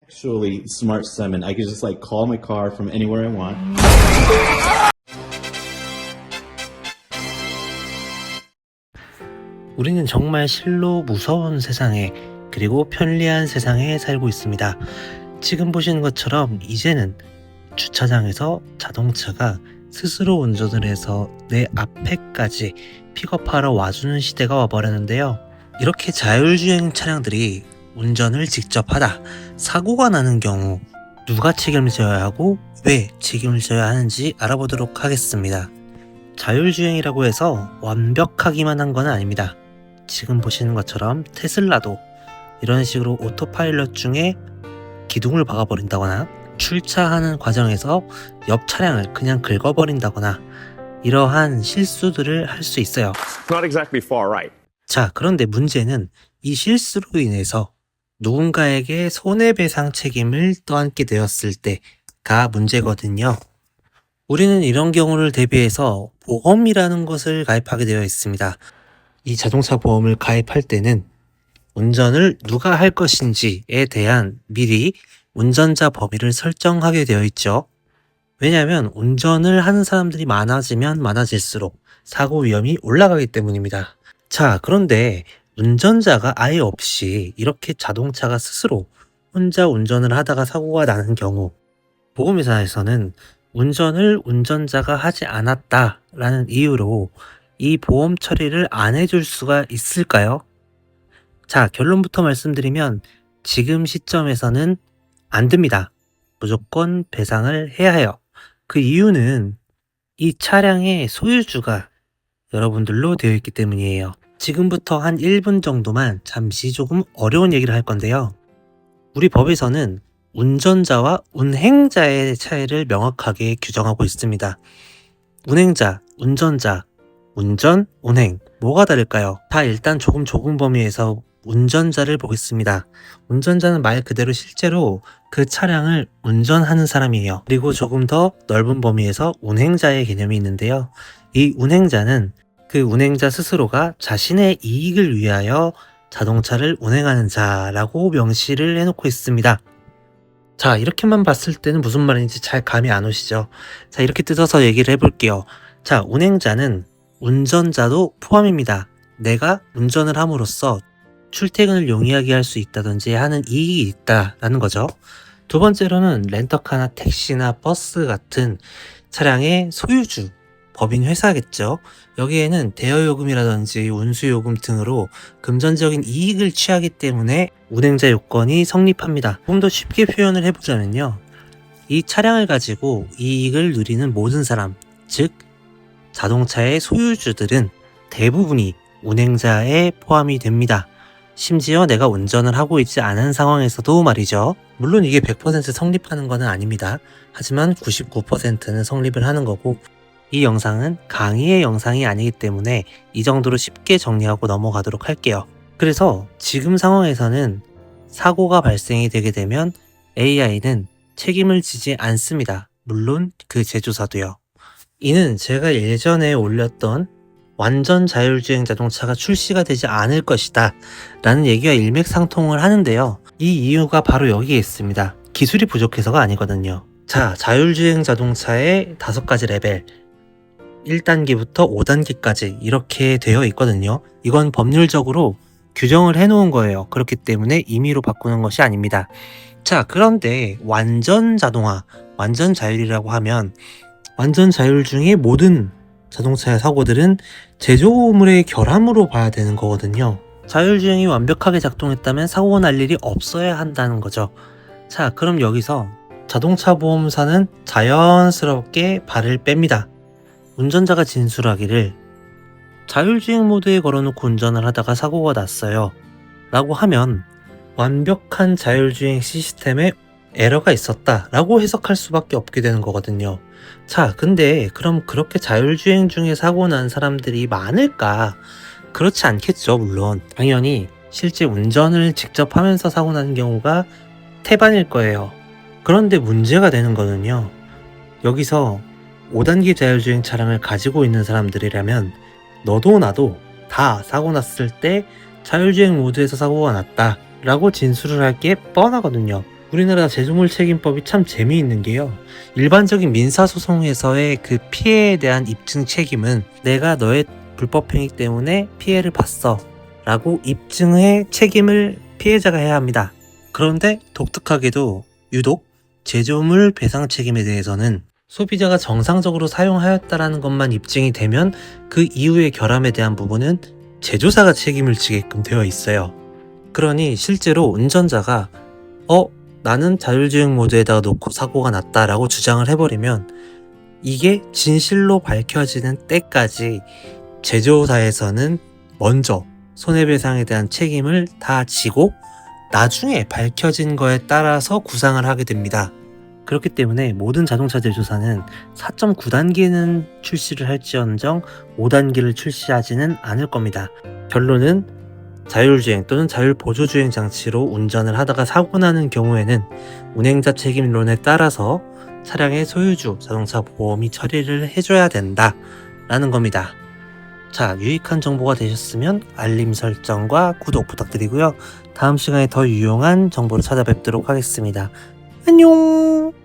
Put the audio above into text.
Actually, smart summon. I could just like call my car from anywhere I want. 우리는 정말 실로 무서운 세상에, 그리고 편리한 세상에 살고 있습니다. 지금 보시는 것처럼 이제는 주차장에서 자동차가 스스로 운전을 해서 내 앞에까지 픽업하러 와주는 시대가 와버렸는데요. 이렇게 자율주행 차량들이 운전을 직접 하다 사고가 나는 경우 누가 책임을 져야 하고 왜 책임을 져야 하는지 알아보도록 하겠습니다. 자율주행이라고 해서 완벽하기만 한 건 아닙니다. 지금 보시는 것처럼 테슬라도 이런 식으로 오토파일럿 중에 기둥을 박아버린다거나 출차하는 과정에서 옆 차량을 그냥 긁어버린다거나 이러한 실수들을 할 수 있어요. Not exactly far right. 자, 그런데 문제는 이 실수로 인해서 누군가에게 손해배상 책임을 떠안게 되었을 때가 문제거든요. 우리는 이런 경우를 대비해서 보험이라는 것을 가입하게 되어 있습니다. 이 자동차 보험을 가입할 때는 운전을 누가 할 것인지에 대한 미리 운전자 범위를 설정하게 되어 있죠. 왜냐하면 운전을 하는 사람들이 많아지면 많아질수록 사고 위험이 올라가기 때문입니다. 자, 그런데 운전자가 아예 없이 이렇게 자동차가 스스로 혼자 운전을 하다가 사고가 나는 경우 보험회사에서는 운전을 운전자가 하지 않았다라는 이유로 이 보험 처리를 안 해줄 수가 있을까요? 자, 결론부터 말씀드리면 지금 시점에서는 안 됩니다. 무조건 배상을 해야 해요. 그 이유는 이 차량의 소유주가 여러분들로 되어 있기 때문이에요. 지금부터 한 1분 정도만 잠시 조금 어려운 얘기를 할 건데요. 우리 법에서는 운전자와 운행자의 차이를 명확하게 규정하고 있습니다. 운행자, 운전자, 운전, 운행 뭐가 다를까요? 다 일단 조금 범위에서 운전자를 보겠습니다. 운전자는 말 그대로 실제로 그 차량을 운전하는 사람이에요. 그리고 조금 더 넓은 범위에서 운행자의 개념이 있는데요. 이 운행자는 그 운행자 스스로가 자신의 이익을 위하여 자동차를 운행하는 자라고 명시를 해놓고 있습니다. 자, 이렇게만 봤을 때는 무슨 말인지 잘 감이 안 오시죠? 자, 이렇게 뜯어서 얘기를 해볼게요. 자, 운행자는 운전자도 포함입니다. 내가 운전을 함으로써 출퇴근을 용이하게 할 수 있다든지 하는 이익이 있다라는 거죠. 두 번째로는 렌터카나 택시나 버스 같은 차량의 소유주, 법인 회사겠죠. 여기에는 대여요금이라든지 운수요금 등으로 금전적인 이익을 취하기 때문에 운행자 요건이 성립합니다. 좀 더 쉽게 표현을 해보자면요. 이 차량을 가지고 이익을 누리는 모든 사람, 즉 자동차의 소유주들은 대부분이 운행자에 포함이 됩니다. 심지어 내가 운전을 하고 있지 않은 상황에서도 말이죠. 물론 이게 100% 성립하는 것은 아닙니다. 하지만 99%는 성립을 하는 거고, 이 영상은 강의의 영상이 아니기 때문에 이 정도로 쉽게 정리하고 넘어가도록 할게요. 그래서 지금 상황에서는 사고가 발생이 되게 되면 AI는 책임을 지지 않습니다. 물론 그 제조사도요. 이는 제가 예전에 올렸던 완전 자율주행 자동차가 출시가 되지 않을 것이다 라는 얘기와 일맥상통을 하는데요. 이 이유가 바로 여기에 있습니다. 기술이 부족해서가 아니거든요. 자, 자율주행 자동차의 5가지 레벨 1단계부터 5단계까지 이렇게 되어 있거든요. 이건 법률적으로 규정을 해놓은 거예요. 그렇기 때문에 임의로 바꾸는 것이 아닙니다. 자, 그런데 완전 자동화, 완전 자율이라고 하면 완전 자율 중에 모든 자동차의 사고들은 제조물의 결함으로 봐야 되는 거거든요. 자율주행이 완벽하게 작동했다면 사고가 날 일이 없어야 한다는 거죠. 자, 그럼 여기서 자동차 보험사는 자연스럽게 발을 뺍니다. 운전자가 진술하기를 자율주행 모드에 걸어놓고 운전을 하다가 사고가 났어요 라고 하면 완벽한 자율주행 시스템에 에러가 있었다 라고 해석할 수밖에 없게 되는 거거든요. 자, 근데 그럼 그렇게 자율주행 중에 사고 난 사람들이 많을까? 그렇지 않겠죠. 물론 당연히 실제 운전을 직접 하면서 사고 나는 경우가 태반일 거예요. 그런데 문제가 되는 거는요, 여기서 5단계 자율주행 차량을 가지고 있는 사람들이라면 너도 나도 다 사고 났을 때 자율주행 모드에서 사고가 났다 라고 진술을 할 게 뻔하거든요. 우리나라 제조물 책임법이 참 재미있는 게요. 일반적인 민사소송에서의 그 피해에 대한 입증 책임은 내가 너의 불법행위 때문에 피해를 봤어 라고 입증의 책임을 피해자가 해야 합니다. 그런데 독특하게도 유독 제조물 배상 책임에 대해서는 소비자가 정상적으로 사용하였다라는 것만 입증이 되면 그 이후의 결함에 대한 부분은 제조사가 책임을 지게끔 되어 있어요. 그러니 실제로 운전자가 나는 자율주행 모드에다가 놓고 사고가 났다라고 주장을 해버리면 이게 진실로 밝혀지는 때까지 제조사에서는 먼저 손해배상에 대한 책임을 다 지고 나중에 밝혀진 거에 따라서 구상을 하게 됩니다. 그렇기 때문에 모든 자동차 제조사는 4.9단계는 출시를 할지언정 5단계를 출시하지는 않을 겁니다. 결론은 자율주행 또는 자율보조주행 장치로 운전을 하다가 사고 나는 경우에는 운행자 책임론에 따라서 차량의 소유주 자동차 보험이 처리를 해줘야 된다 라는 겁니다. 자, 유익한 정보가 되셨으면 알림 설정과 구독 부탁드리고요. 다음 시간에 더 유용한 정보를 찾아뵙도록 하겠습니다. 안녕!